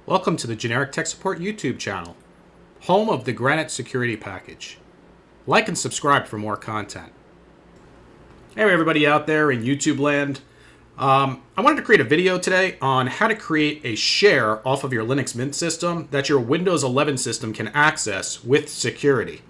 Welcome to the Generic Tech Support YouTube channel, home of the Granite Security Package. Like and subscribe for more content. Hey everybody out there in YouTube land. I wanted to create a video today on how to create a share off of your Linux Mint system that your Windows 11 system can access with security.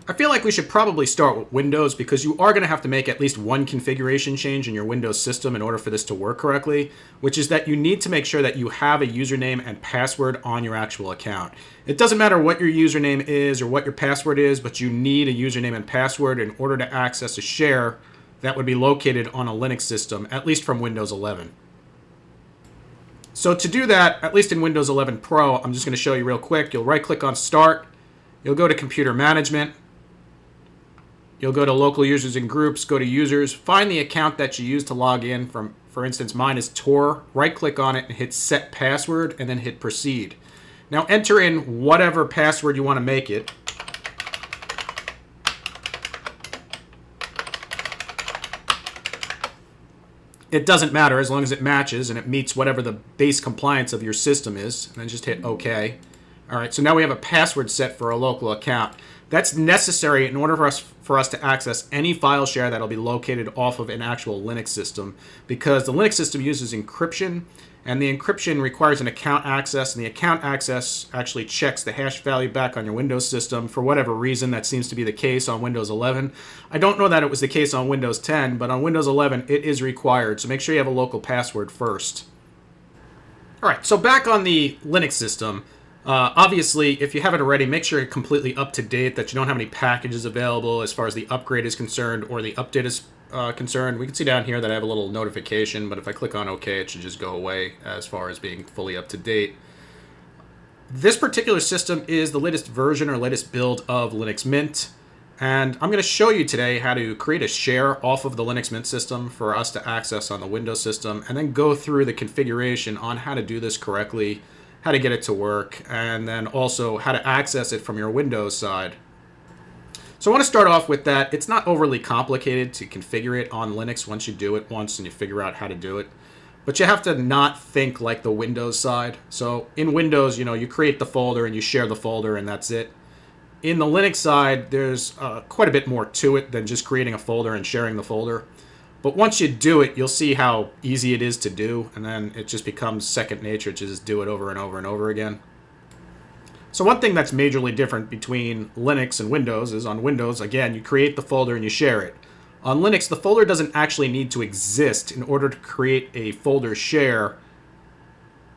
I feel like we should probably start with Windows because you are going to have to make at least one configuration change in your Windows system in order for this to work correctly, which is that you need to make sure that you have a username and password on your actual account. It doesn't matter what your username is or what your password is, but you need a username and password in order to access a share that would be located on a Linux system, at least from Windows 11. So to do that, at least in Windows 11 Pro, I'm just going to show you real quick. You'll right-click on Start. You'll go to Computer Management. You'll go to Local Users and Groups, go to Users, find the account that you use to log in. For instance, mine is Tor. Right-click on it and hit Set Password, and then hit Proceed. Now enter in whatever password you want to make it. It doesn't matter as long as it matches and it meets whatever the base compliance of your system is. And then just hit OK. All right, so now we have a password set for a local account. That's necessary in order for us to access any file share that'll be located off of an actual Linux system, because the Linux system uses encryption, and the encryption requires an account access, and the account access actually checks the hash value back on your Windows system. For whatever reason, that seems to be the case on Windows 11. I don't know that it was the case on Windows 10, but on Windows 11, it is required, so make sure you have a local password first. All right, so back on the Linux system, obviously, if you haven't already, make sure you're completely up to date, that you don't have any packages available as far as the upgrade is concerned or the update is concerned. We can see down here that I have a little notification, but if I click on OK, it should just go away as far as being fully up to date. This particular system is the latest version or latest build of Linux Mint, and I'm going to show you today how to create a share off of the Linux Mint system for us to access on the Windows system, and then go through the configuration on how to do this correctly, how to get it to work, and then also how to access it from your Windows side. So I want to start off with that. It's not overly complicated to configure it on Linux once you do it once and you figure out how to do it. But you have to not think like the Windows side. So in Windows, you create the folder and you share the folder and that's it. In the Linux side, there's quite a bit more to it than just creating a folder and sharing the folder. But once you do it, you'll see how easy it is to do, and then it just becomes second nature to just do it over and over and over again. So one thing that's majorly different between Linux and Windows is on Windows, again, you create the folder and you share it. On Linux, the folder doesn't actually need to exist in order to create a folder share.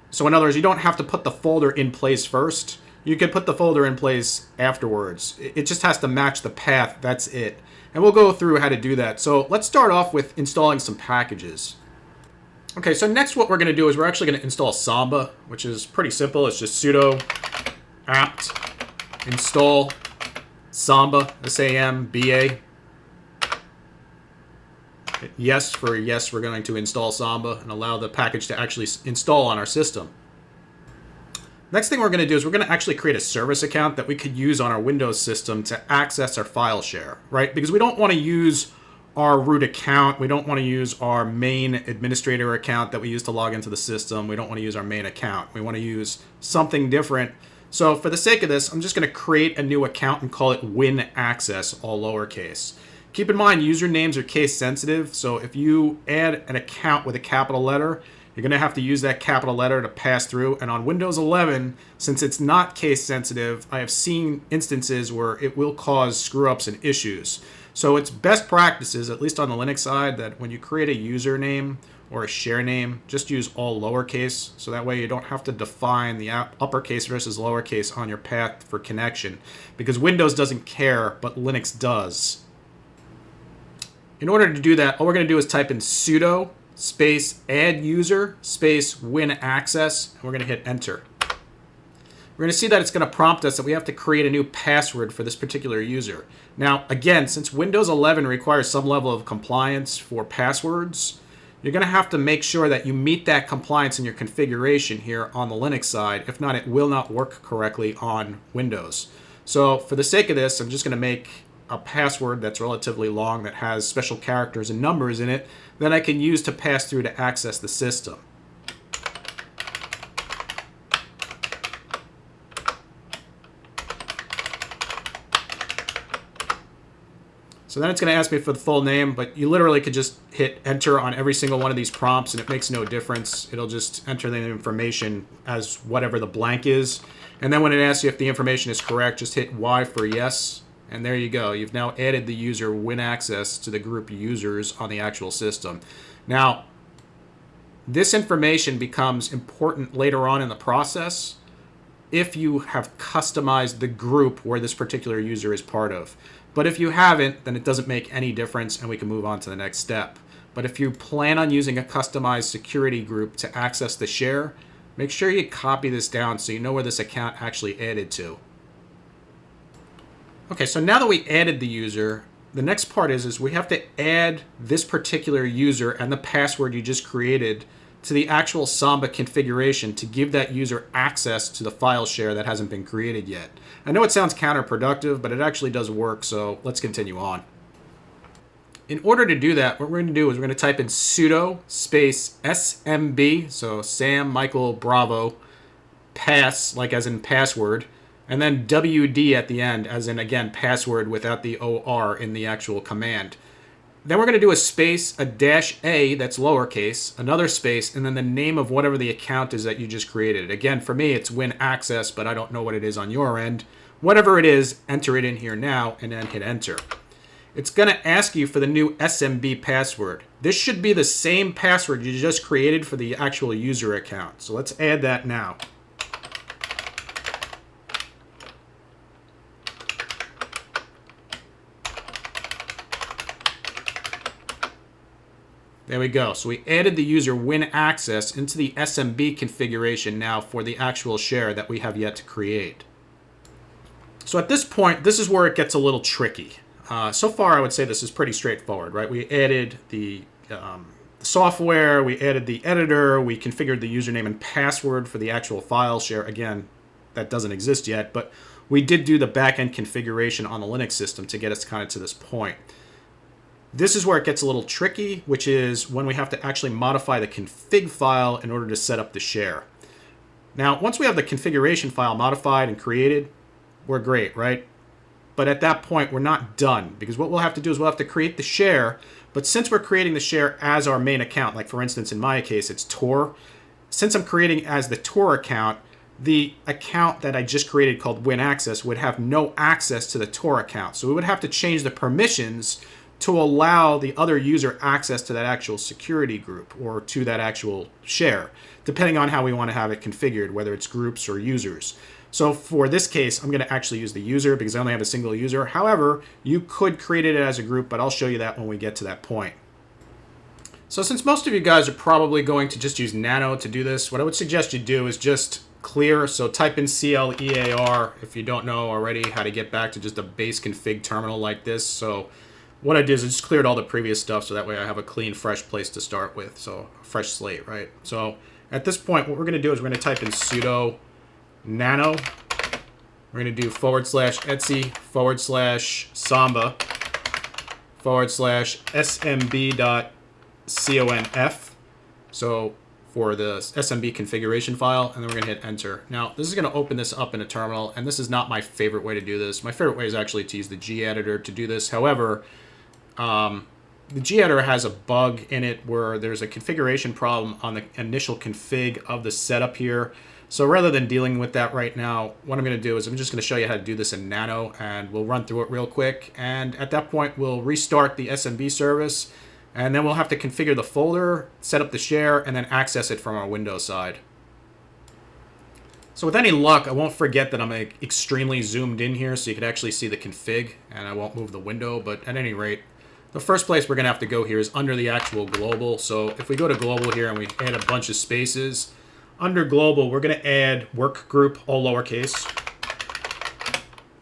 So in other words, you don't have to put the folder in place first. You can put the folder in place afterwards. It just has to match the path, that's it. And we'll go through how to do that. So let's start off with installing some packages. Okay, so next what we're going to do is we're actually going to install Samba, which is pretty simple. It's just sudo apt install Samba, S-A-M-B-A. Hit yes for yes, we're going to install Samba and allow the package to actually install on our system. Next thing we're going to do is we're going to actually create a service account that we could use on our Windows system to access our file share, right? Because we don't want to use our root account. We don't want to use our main administrator account that we use to log into the system. We don't want to use our main account. We want to use something different. So for the sake of this, I'm just going to create a new account and call it WinAccess, all lowercase. Keep in mind, usernames are case sensitive. So if you add an account with a capital letter, you're going to have to use that capital letter to pass through. And on Windows 11, since it's not case sensitive, I have seen instances where it will cause screw-ups and issues. So it's best practices, at least on the Linux side, that when you create a username or a share name, just use all lowercase. So that way you don't have to define the uppercase versus lowercase on your path for connection. Because Windows doesn't care, but Linux does. In order to do that, all we're going to do is type in sudo space add user space WinAccess, and we're going to hit enter. We're going to see that it's going to prompt us that we have to create a new password for this particular user. Now, again, since Windows 11 requires some level of compliance for passwords, you're going to have to make sure that you meet that compliance in your configuration here on the Linux side. If not, it will not work correctly on Windows. So for the sake of this, I'm just going to make a password that's relatively long that has special characters and numbers in it that I can use to pass through to access the system. So then it's going to ask me for the full name, but you literally could just hit enter on every single one of these prompts and it makes no difference. It'll just enter the information as whatever the blank is. And then when it asks you if the information is correct, just hit Y for yes. And there you go. You've now added the user win access to the group users on the actual system. Now, this information becomes important later on in the process if you have customized the group where this particular user is part of. But if you haven't, then it doesn't make any difference and we can move on to the next step. But if you plan on using a customized security group to access the share, make sure you copy this down so you know where this account actually added to. Okay, so now that we added the user, the next part is we have to add this particular user and the password you just created to the actual Samba configuration to give that user access to the file share that hasn't been created yet. I know it sounds counterproductive, but it actually does work, so let's continue on. In order to do that, what we're going to do is we're going to type in sudo space smb, so Sam, Michael, Bravo, pass, like as in password, and then wd at the end, as in, again, password without the OR in the actual command. Then we're going to do a space, a -a that's lowercase, another space, and then the name of whatever the account is that you just created. Again, for me, it's win access, but I don't know what it is on your end. Whatever it is, enter it in here now, and then hit enter. It's going to ask you for the new SMB password. This should be the same password you just created for the actual user account. So let's add that now. There we go. So we added the user win access into the SMB configuration now for the actual share that we have yet to create. So at this point, this is where it gets a little tricky. So far, I would say this is pretty straightforward, right? We added the software, we added the editor, we configured the username and password for the actual file share. Again, that doesn't exist yet, but we did do the backend configuration on the Linux system to get us kind of to this point. This is where it gets a little tricky, which is when we have to actually modify the config file in order to set up the share. Now, once we have the configuration file modified and created, we're great, right? But at that point, we're not done, because what we'll have to do is we'll have to create the share. But since we're creating the share as our main account, like for instance, in my case, it's Tor. Since I'm creating as the Tor account, the account that I just created called Win Access would have no access to the Tor account. So we would have to change the permissions to allow the other user access to that actual security group or to that actual share, depending on how we want to have it configured, whether it's groups or users. So for this case, I'm going to actually use the user because I only have a single user. However, you could create it as a group, but I'll show you that when we get to that point. So since most of you guys are probably going to just use nano to do this, what I would suggest you do is just clear. So type in CLEAR if you don't know already how to get back to just a base config terminal like this. So what I did is I just cleared all the previous stuff so that way I have a clean, fresh place to start with. So a fresh slate, right? So at this point, what we're going to do is we're going to type in sudo nano. We're going to do /etc/samba /smb.conf. So for the SMB configuration file, and then we're going to hit enter. Now, this is going to open this up in a terminal, and this is not my favorite way to do this. My favorite way is actually to use the gedit to do this. However, the gedit has a bug in it where there's a configuration problem on the initial config of the setup here. So rather than dealing with that right now, what I'm going to do is I'm just going to show you how to do this in Nano, and we'll run through it real quick. And at that point, we'll restart the SMB service, and then we'll have to configure the folder, set up the share, and then access it from our Windows side. So with any luck, I won't forget that I'm extremely zoomed in here so you can actually see the config, and I won't move the window. But at any rate, the first place we're going to have to go here is under the actual global. So if we go to global here and we add a bunch of spaces, under global, we're going to add work group, all lowercase.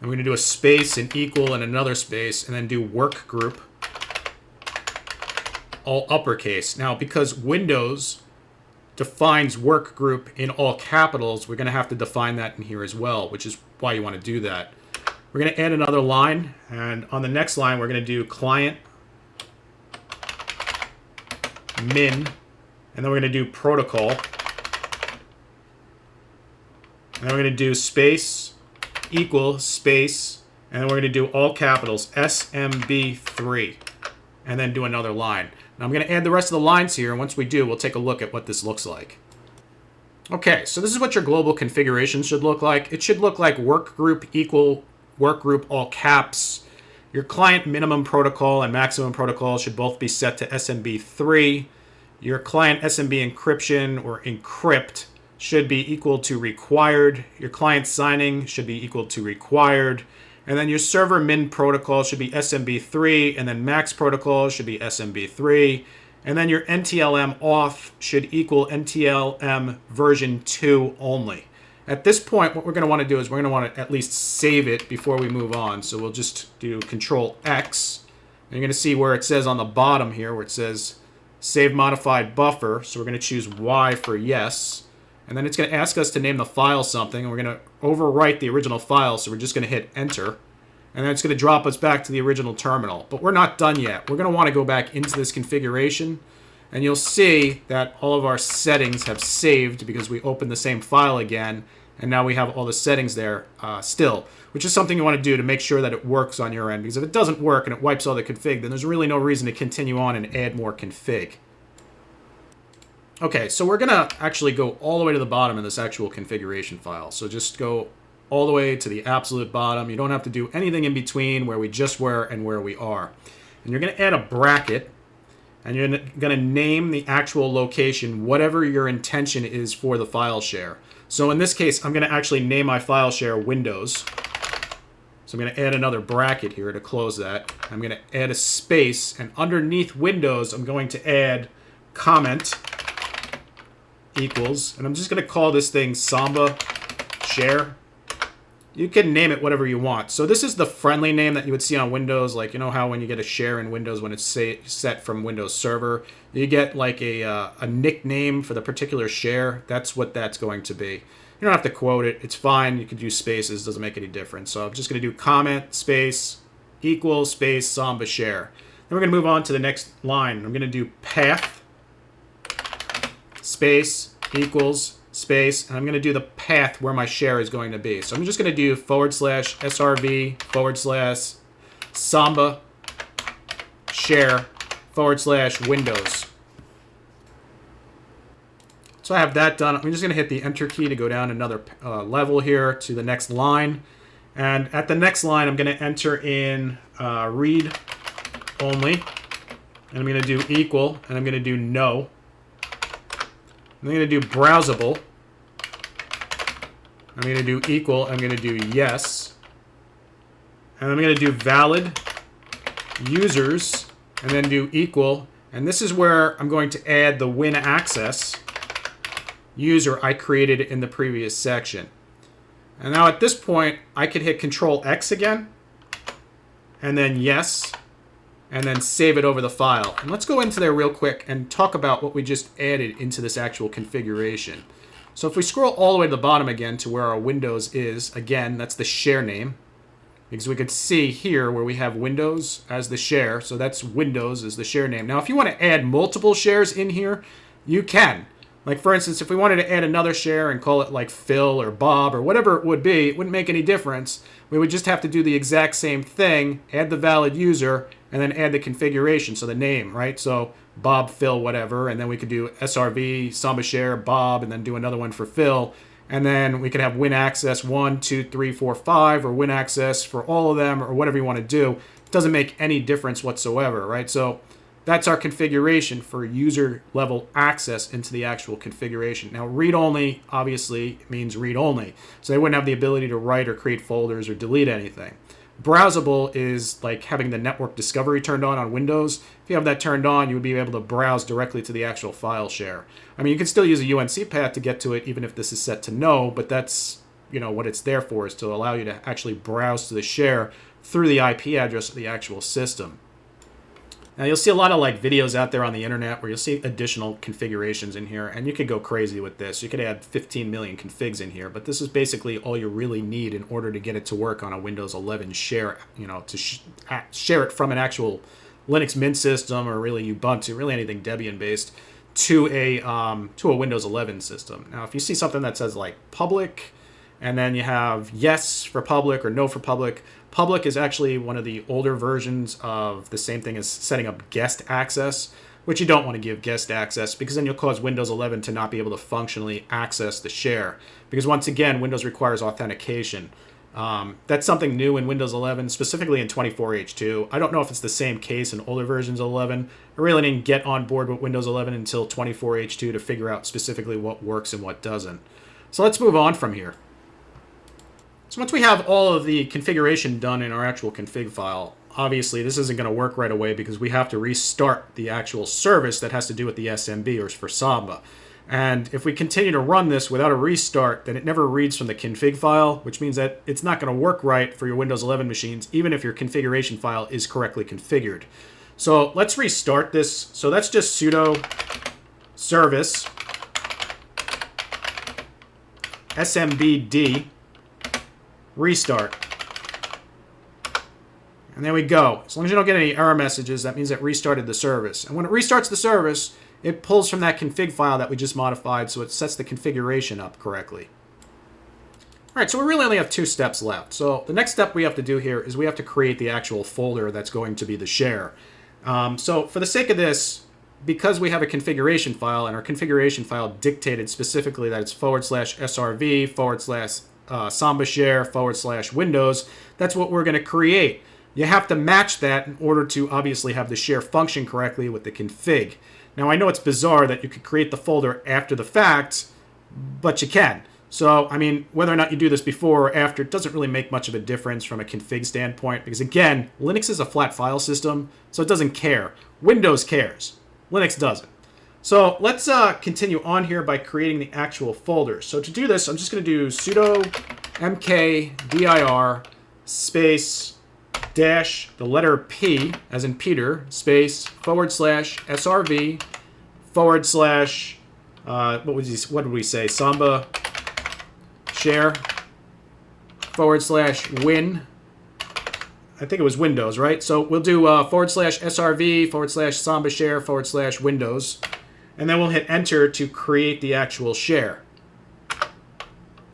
And we're going to do a space, an equal, and another space, and then do work group, all uppercase. Now, because Windows defines work group in all capitals, we're going to have to define that in here as well, which is why you want to do that. We're going to add another line, and on the next line, we're going to do client, min, and then we're going to do protocol. And then we're going to do space, equal, space, And then we're going to do all capitals, SMB3, and then do another line. Now I'm going to add the rest of the lines here, and once we do, we'll take a look at what this looks like. Okay, so this is what your global configuration should look like. It should look like workgroup equal workgroup all caps. Your client minimum protocol and maximum protocol should both be set to SMB3. Your client SMB encryption or encrypt should be equal to required. Your client signing should be equal to required. And then your server min protocol should be SMB3, and then max protocol should be SMB3. And then your NTLM auth should equal NTLM version 2 only. At this point, what we're going to want to do is we're going to want to at least save it before we move on. So we'll just do Control X. And you're going to see where it says on the bottom here, where it says Save Modified Buffer. So we're going to choose Y for yes. And then it's going to ask us to name the file something. And we're going to overwrite the original file. So we're just going to hit Enter. And then it's going to drop us back to the original terminal. But we're not done yet. We're going to want to go back into this configuration. And you'll see that all of our settings have saved because we opened the same file again. And now we have all the settings there still, which is something you want to do to make sure that it works on your end. Because if it doesn't work and it wipes all the config, then there's really no reason to continue on and add more config. Okay, so we're going to actually go all the way to the bottom of this actual configuration file. So just go all the way to the absolute bottom. You don't have to do anything in between where we just were and where we are. And you're going to add a bracket. And you're going to name the actual location, whatever your intention is for the file share. So in this case, I'm going to actually name my file share Windows. So I'm going to add another bracket here to close that. I'm going to add a space. And underneath Windows, I'm going to add comment equals. And I'm just going to call this thing Samba share. You can name it whatever you want. So this is the friendly name that you would see on Windows. Like, you know how when you get a share in Windows, when it's set from Windows Server, you get like a nickname for the particular share. That's what that's going to be. You don't have to quote it. It's fine. You could use spaces. Doesn't make any difference. So I'm just going to do comment space equals space Samba share. Then we're going to move on to the next line. I'm going to do path space equals space, and I'm going to do the path where my share is going to be. So I'm just going to do /srv/ Samba share / Windows. So I have that done. I'm just going to hit the Enter key to go down another level here to the next line. And at the next line, I'm going to enter in read only. And I'm going to do equal, and I'm going to do no. I'm going to do browsable. I'm going to do equal. I'm going to do yes. And I'm going to do valid users and then do equal. And this is where I'm going to add the win access user I created in the previous section. And now at this point, I could hit Control X again and then yes. And then save it over the file. And let's go into there real quick and talk about what we just added into this actual configuration. So if we scroll all the way to the bottom again to where our Windows is, again, that's the share name. Because we could see here where we have Windows as the share. So that's Windows as the share name. Now, if you want to add multiple shares in here, you can. Like, for instance, if we wanted to add another share and call it like Phil or Bob or whatever it would be, it wouldn't make any difference. We would just have to do the exact same thing, add the valid user, and then add the configuration, so the name, right? So Bob, Phil, whatever, and then we could do SRV, Samba share, Bob, and then do another one for Phil. And then we could have win access 1, 2, 3, 4, 5, or win access for all of them, or whatever you want to do. It doesn't make any difference whatsoever, right? So that's our configuration for user level access into the actual configuration. Now, read-only obviously means read-only. So they wouldn't have the ability to write or create folders or delete anything. Browsable is like having the network discovery turned on Windows. If you have that turned on, you would be able to browse directly to the actual file share. I mean, you can still use a UNC path to get to it, even if this is set to no, but that's, you know, what it's there for, is to allow you to actually browse to the share through the IP address of the actual system. Now, you'll see a lot of like videos out there on the internet where you'll see additional configurations in here, and you could go crazy with this. You could add 15 million configs in here, but this is basically all you really need in order to get it to work on a Windows 11 share, you know, to share it from an actual Linux Mint system or really Ubuntu, really anything Debian-based, to a Windows 11 system. Now, if you see something that says like public, And then you have yes for public or no for public. Public is actually one of the older versions of the same thing as setting up guest access, which you don't want to give guest access because then you'll cause Windows 11 to not be able to functionally access the share. Because once again, Windows requires authentication. That's something new in Windows 11, specifically in 24H2. I don't know if it's the same case in older versions of 11. I really didn't get on board with Windows 11 until 24H2 to figure out specifically what works and what doesn't. So let's move on from here. So once we have all of the configuration done in our actual config file, obviously this isn't going to work right away because we have to restart the actual service that has to do with the SMB or for Samba. And if we continue to run this without a restart, then it never reads from the config file, which means that it's not going to work right for your Windows 11 machines, even if your configuration file is correctly configured. So let's restart this. So that's just sudo service smb.d restart. And there we go. As long as you don't get any error messages, that means it restarted the service. And when it restarts the service, it pulls from that config file that we just modified, so it sets the configuration up correctly. All right, so we really only have 2 steps left. So the next step we have to do here is we have to create the actual folder that's going to be the share. So for the sake of this, because we have a configuration file, and our configuration file dictated specifically that it's /srv /samba share /Windows, that's what we're going to create. You have to match that in order to obviously have the share function correctly with the config. Now, I know it's bizarre that you could create the folder after the fact, but you can. So, I mean, whether or not you do this before or after, it doesn't really make much of a difference from a config standpoint because, again, Linux is a flat file system, so it doesn't care. Windows cares. Linux doesn't. So let's continue on here by creating the actual folder. So to do this, I'm just going to do sudo mkdir space dash the letter P, as in Peter, space /srv what would we say? Samba share /win. I think it was Windows, right? So we'll do /srv /samba share /Windows. And then we'll hit enter to create the actual share.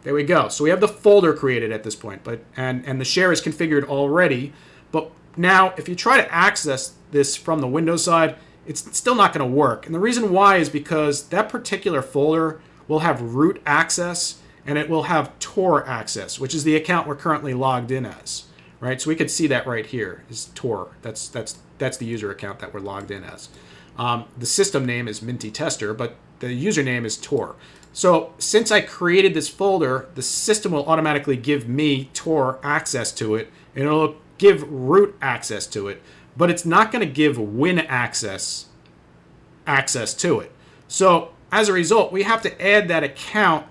There we go. So we have the folder created at this point, and the share is configured already. But now, if you try to access this from the Windows side, it's still not going to work. And the reason why is because that particular folder will have root access, and it will have Tor access, which is the account we're currently logged in as. Right? So we could see that right here is Tor. That's the user account that we're logged in as. The system name is Minty Tester, but the username is Tor. So since I created this folder, the system will automatically give me Tor access to it, and it'll give root access to it, but it's not going to give Win access to it. So as a result, we have to add that account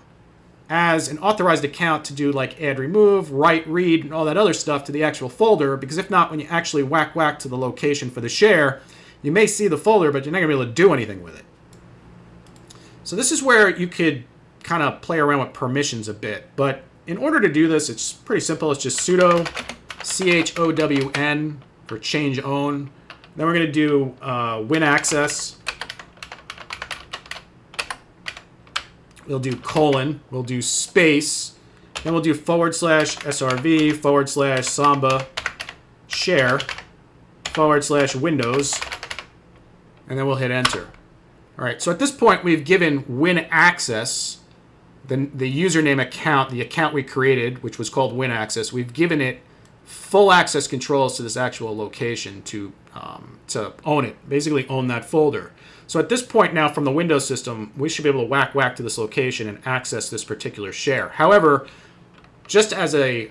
as an authorized account to do like add remove, write, read, and all that other stuff to the actual folder, because if not, when you actually whack to the location for the share, you may see the folder, but you're not going to be able to do anything with it. So this is where you could kind of play around with permissions a bit. But in order to do this, it's pretty simple. It's just sudo chown for change own. Then we're going to do win access. We'll do colon. We'll do space. Then we'll do /srv /samba share /Windows. And then we'll hit enter. All right, so at this point, we've given Win access, the username account, the account we created, which was called Win access. We've given it full access controls to this actual location to own it, basically own that folder. So at this point now, from the Windows system, we should be able to whack to this location and access this particular share. However, just as a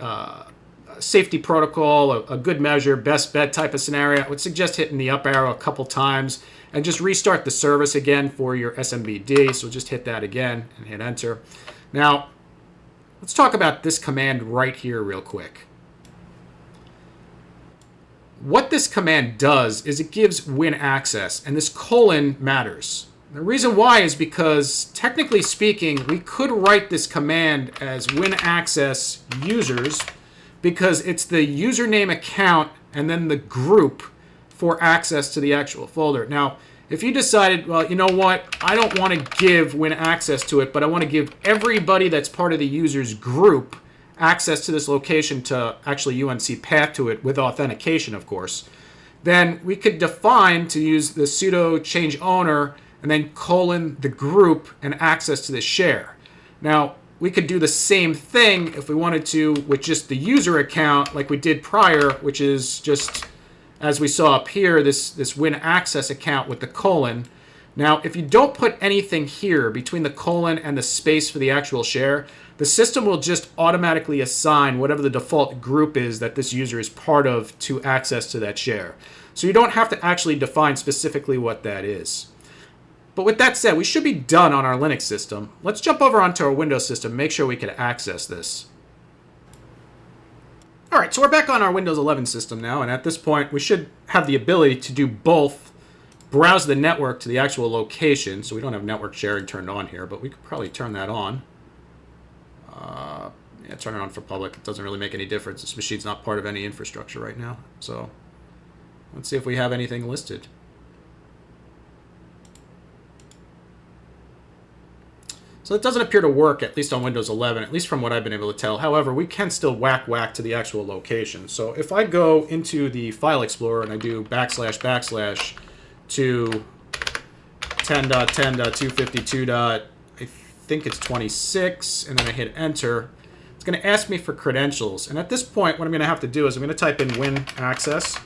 safety protocol, a good measure, best bet type of scenario, I would suggest hitting the up arrow a couple times and just restart the service again for your SMBD. So just hit that again and hit enter. Now, let's talk about this command right here real quick. What this command does is it gives Win access, and this colon matters. The reason why is because, technically speaking, we could write this command as Win access users, because it's the username account and then the group for access to the actual folder. Now, If you decided, well, you know what, I don't want to give Win access to it, but I want to give everybody that's part of the user's group access to this location to actually UNC path to it with authentication, of course, then we could define to use the sudo change owner and then colon the group and access to the share. Now, we could do the same thing if we wanted to with just the user account like we did prior, which is just, as we saw up here, this Win access account with the colon. Now, if you don't put anything here between the colon and the space for the actual share, the system will just automatically assign whatever the default group is that this user is part of to access to that share. So you don't have to actually define specifically what that is. But with that said, we should be done on our Linux system. Let's jump over onto our Windows system, make sure we can access this. All right, so we're back on our Windows 11 system now, and at this point, we should have the ability to do both browse the network to the actual location. So we don't have network sharing turned on here, but we could probably turn that on. Yeah, turn it on for public. It doesn't really make any difference. This machine's not part of any infrastructure right now. So let's see if we have anything listed. So it doesn't appear to work, at least on Windows 11, at least from what I've been able to tell. However, we can still whack to the actual location. So if I go into the File Explorer and I do / to 10.10.252. I think it's 26, and then I hit enter, it's going to ask me for credentials. And at this point, what I'm going to have to do is I'm going to type in Win access,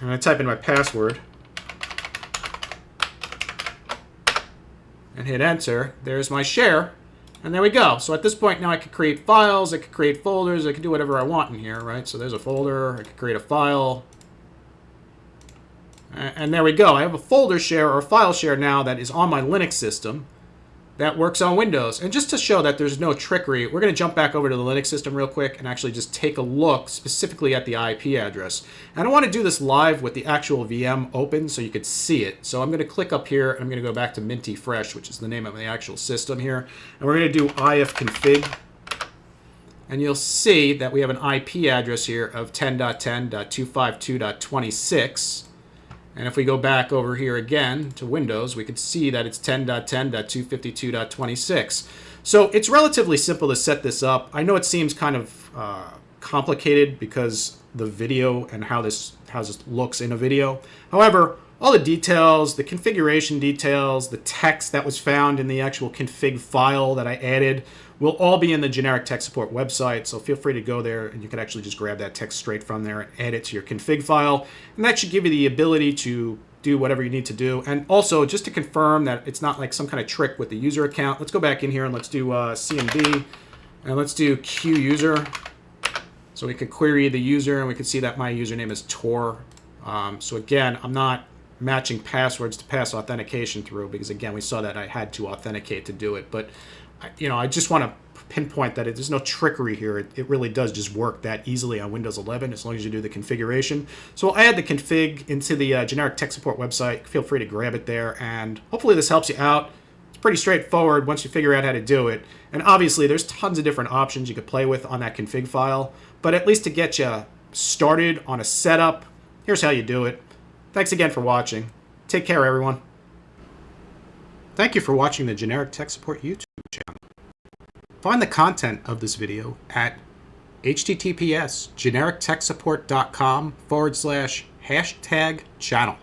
and I type in my password, and hit enter. There's my share, and there we go. So at this point now I could create files, I could create folders, I could do whatever I want in here, right? So there's a folder, I could create a file, and there we go. I have a folder share or a file share now that is on my Linux system that works on Windows. And just to show that there's no trickery, we're going to jump back over to the Linux system real quick and actually just take a look specifically at the IP address. And I want to do this live with the actual VM open so you could see it. So I'm going to click up here and I'm going to go back to Minty Fresh, which is the name of the actual system here. And we're going to do ifconfig. And you'll see that we have an IP address here of 10.10.252.26. And if we go back over here again to Windows, we can see that it's 10.10.252.26. So it's relatively simple to set this up. I know it seems kind of complicated because the video and how this looks in a video. However, all the details, the configuration details, the text that was found in the actual config file that I added will all be in the GenericTechSupport website. So feel free to go there and you can actually just grab that text straight from there and add it to your config file. And that should give you the ability to do whatever you need to do. And also, just to confirm that it's not like some kind of trick with the user account, let's go back in here and let's do CMB and let's do QUser. So we can query the user and we can see that my username is Tor. So again, I'm not matching passwords to pass authentication through because again, we saw that I had to authenticate to do it. But I just want to pinpoint that there's no trickery here. It really does just work that easily on Windows 11 as long as you do the configuration. So I'll add the config into the GenericTechSupport website. Feel free to grab it there, and hopefully this helps you out. It's pretty straightforward once you figure out how to do it. And obviously there's tons of different options you could play with on that config file, but at least to get you started on a setup, here's how you do it. Thanks again for watching. Take care, everyone. Thank you for watching the GenericTechSupport YouTube channel. Find the content of this video at https://generictechsupport.com/#channel.